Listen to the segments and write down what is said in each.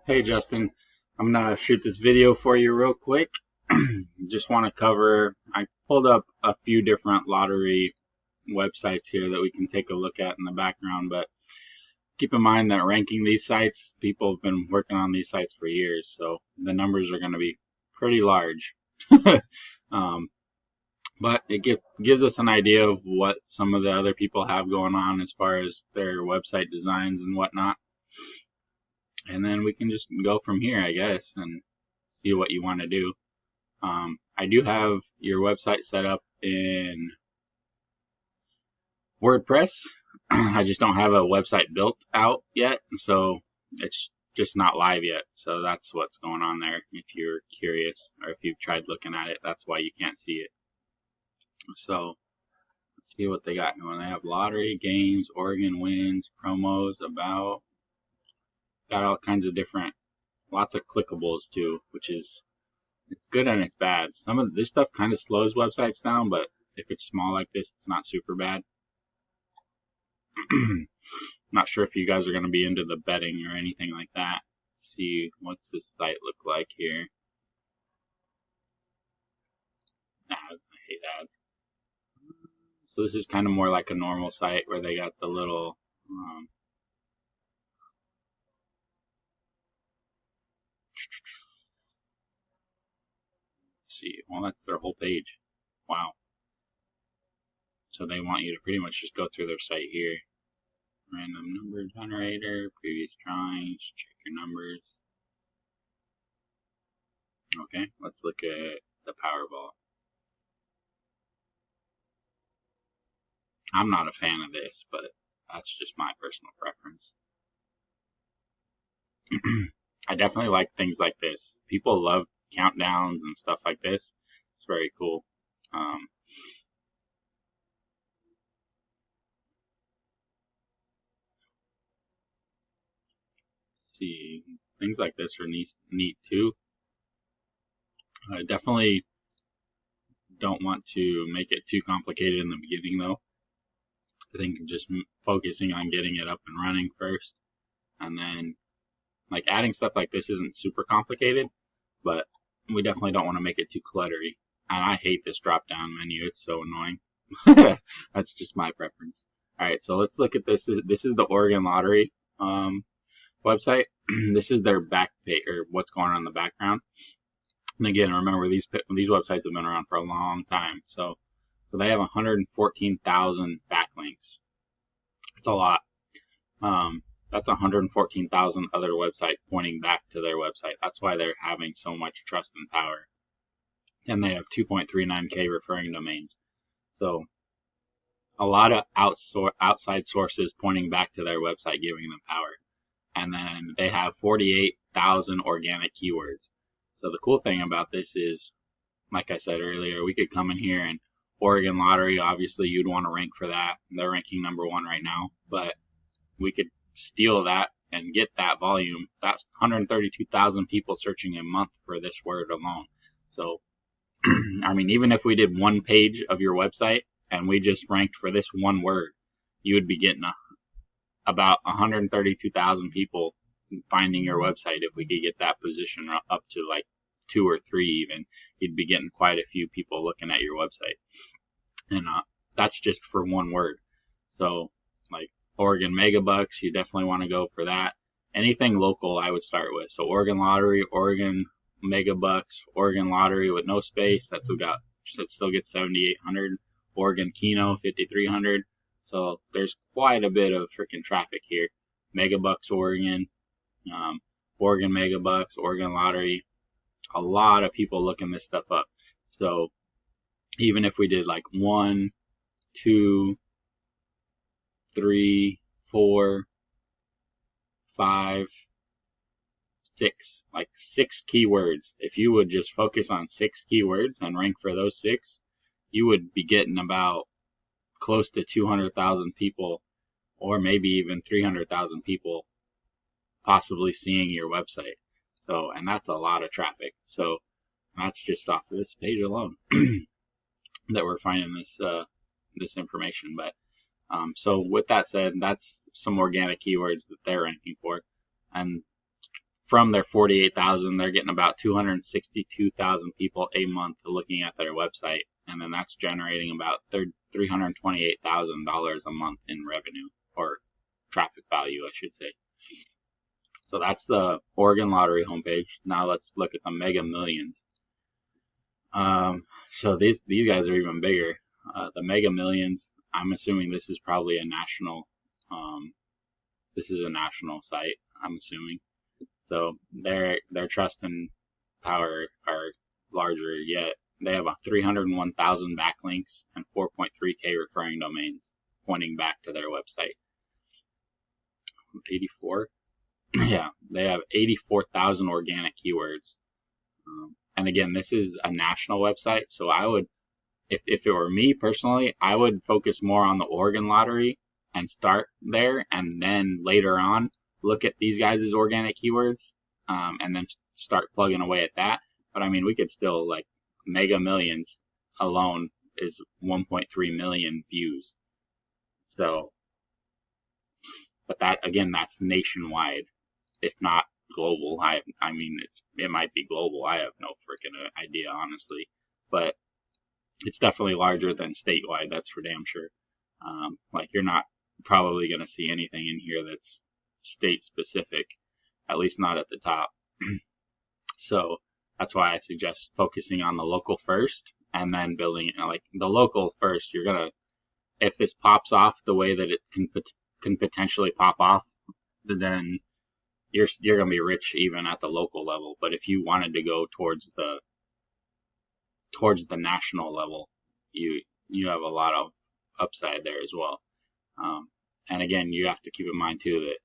Hey Justin, I'm gonna shoot this video for you real quick. Just want to cover, I pulled up a few different lottery websites here that we can take a look at in the background, but keep in mind that ranking these sites, people have been working on these sites for years, so the numbers are going to be pretty large. um, but it gives us an idea of what some of the other people have going on as far as their website designs and whatnot. And then we can just go from here, I guess, and see what you want to do. I do have your website set up in WordPress. I just don't have a website built out yet, so it's just not live yet. So that's what's going on there. If you're curious or if you've tried looking at it, that's why you can't see it. So let's see what they got going. They have lottery, games, Oregon wins, promos, about, got all kinds of different, lots of clickables too, which is, it's good and it's bad. Some of this stuff kind of slows websites down, but if it's small like this, it's not super bad. Not sure if you guys are going to be into the betting or anything like that. Let's see, what's this site look like here? Ads, I hate ads. So this is kind of more like a normal site where they got the little, let's see, well, that's their whole page. Wow. So they want you to pretty much just go through their site here. Random number generator, previous drawings, check your numbers. Okay, let's look at the Powerball. I'm not a fan of this, but that's just my personal preference. I definitely like things like this. People love countdowns and stuff like this. It's very cool. See, things like this are neat too. I definitely don't want to make it too complicated in the beginning though. I think just focusing on getting it up and running first, and then like adding stuff like this isn't super complicated, but we definitely don't want to make it too cluttery. And I hate this drop down menu, it's so annoying. That's just my preference. Alright, so let's look at this. This is the Oregon Lottery website. This is their back page, or what's going on in the background. And again, remember these websites have been around for a long time. So they have 114,000 backlinks. It's a lot. That's 114,000 other websites pointing back to their website. That's why they're having so much trust and power. And they have 2.39K referring domains. So a lot of outside sources pointing back to their website, giving them power. And then they have 48,000 organic keywords. So the cool thing about this is, like I said earlier, we could come in here and Oregon Lottery, obviously you'd want to rank for that. They're ranking number 1 right now, but we could steal that and get that volume. That's 132,000 people searching a month for this word alone. So, I mean, even if we did one page of your website and we just ranked for this one word, you would be getting about 132,000 people finding your website. If we could get that position up to like 2 or 3 even, you'd be getting quite a few people looking at your website. And that's just for one word. So like Oregon Megabucks, you definitely want to go for that. Anything local I would start with. So Oregon Lottery, Oregon Megabucks, Oregon Lottery with no space, that still gets 7,800. Oregon Keno 5,300. So there's quite a bit of freaking traffic here. Megabucks Oregon, Oregon Megabucks, Oregon Lottery. A lot of people looking this stuff up. So even if we did like 1, 2, 3, 4, 5, 6, like 6 keywords. If you would just focus on 6 keywords and rank for those 6, you would be getting about close to 200,000 people, or maybe even 300,000 people possibly seeing your website. So, and that's a lot of traffic. So that's just off of this page alone that we're finding this information. But so with that said, that's some organic keywords that they're ranking for. And from their 48,000, they're getting about 262,000 people a month looking at their website, and then that's generating about $328,000 a month in revenue, or traffic value, I should say. So that's the Oregon Lottery homepage. Now let's look at the Mega Millions. So these guys are even bigger. The Mega Millions, I'm assuming this is probably a national, this is a national site, I'm assuming. So their trust and power are larger yet. They have 301,000 backlinks and 4.3K referring domains pointing back to their website. 84? Yeah, they have 84,000 organic keywords. And again, this is a national website, so I would, if it were me personally, I would focus more on the Oregon Lottery and start there, and then later on look at these guys' organic keywords, and then start plugging away at that. But I mean, we could still, like, Mega Millions alone is 1.3 million views. So, but that, again, that's nationwide, if not global. I mean, it might be global. I have no freaking idea, honestly. But it's definitely larger than statewide, that's for damn sure. Like, you're not probably going to see anything in here that's state specific, at least not at the top. So that's why I suggest focusing on the local first, and then building, like, the local first. You're gonna, if this pops off the way that it can potentially pop off, then you're gonna be rich even at the local level. But if you wanted to go towards the national level, you have a lot of upside there as well. And again, you have to keep in mind too that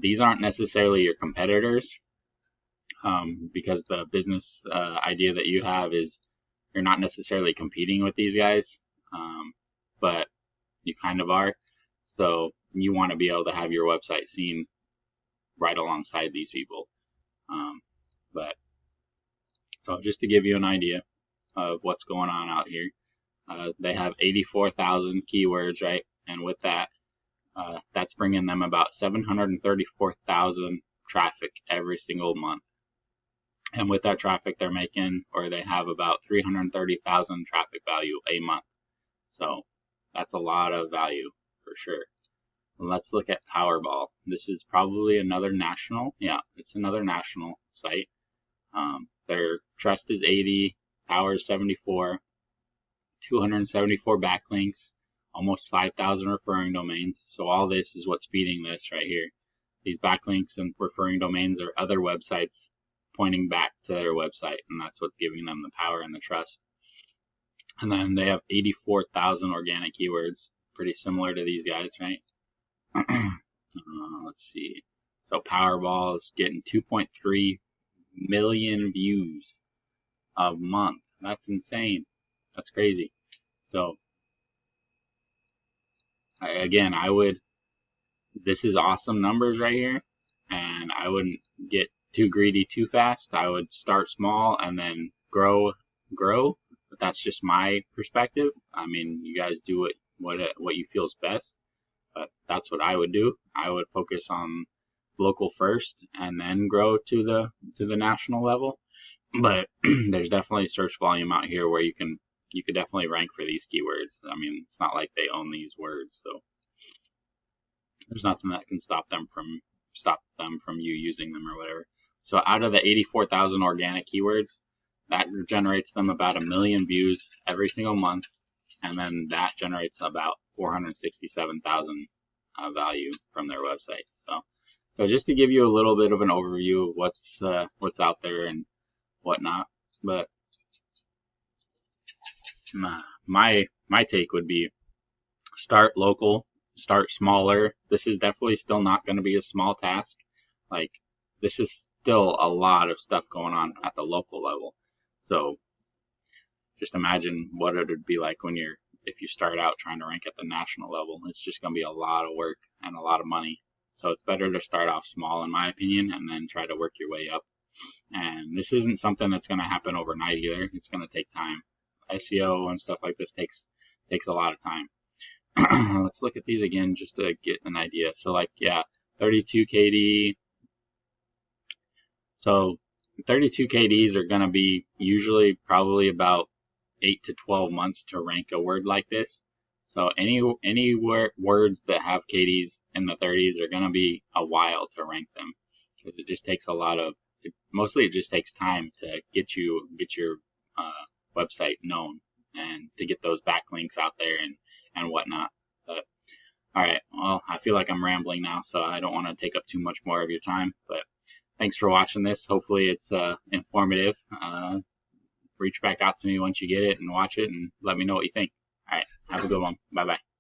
these aren't necessarily your competitors, because the business idea that you have is you're not necessarily competing with these guys, but you kind of are. So you want to be able to have your website seen right alongside these people. But so just to give you an idea of what's going on out here, they have 84,000 keywords, right? And with that, that's bringing them about 734,000 traffic every single month. And with that traffic, they're making, or they have about 330,000 traffic value a month. So that's a lot of value for sure. Let's look at Powerball. This is probably another national. Yeah, it's another national site. Their trust is 80, power is 74, 274 backlinks, almost 5,000 referring domains. So all this is what's feeding this right here. These backlinks and referring domains are other websites pointing back to their website, and that's what's giving them the power and the trust. And then they have 84,000 organic keywords, pretty similar to these guys, right? Let's see. So Powerball is getting 2.3 million views a month. That's insane. That's crazy. So again, this is awesome numbers right here, and I wouldn't get too greedy too fast. I would start small and then grow. But that's just my perspective. I mean, you guys do what you feel is best. But that's what I would do. I would focus on local first and then grow to the national level. But there's definitely search volume out here where you could definitely rank for these keywords. I mean, it's not like they own these words, so there's nothing that can stop them from you using them or whatever. So out of the 84,000 organic keywords, that generates them about 1 million views every single month, and then that generates about 467,000 value from their website. So just to give you a little bit of an overview of what's out there and whatnot. But my take would be start local, start smaller. This is definitely still not going to be a small task. Like, this is still a lot of stuff going on at the local level. So just imagine what it would be like if you start out trying to rank at the national level. It's just going to be a lot of work and a lot of money. So it's better to start off small, in my opinion, and then try to work your way up. And this isn't something that's going to happen overnight either. It's going to take time. SEO and stuff like this takes a lot of time. Let's look at these again just to get an idea. So, like, yeah, 32 KD, So 32 KDs are going to be usually probably about 8 to 12 months to rank a word like this. So any words that have KDs in the 30s are going to be a while to rank them, because it just takes a lot of, mostly it just takes time to get your website known and to get those backlinks out there and whatnot. But all right, well, I feel like I'm rambling now, so I don't want to take up too much more of your time. But thanks for watching this. Hopefully it's informative. Reach back out to me once you get it and watch it, and let me know what you think. All right, have a good one. Bye bye.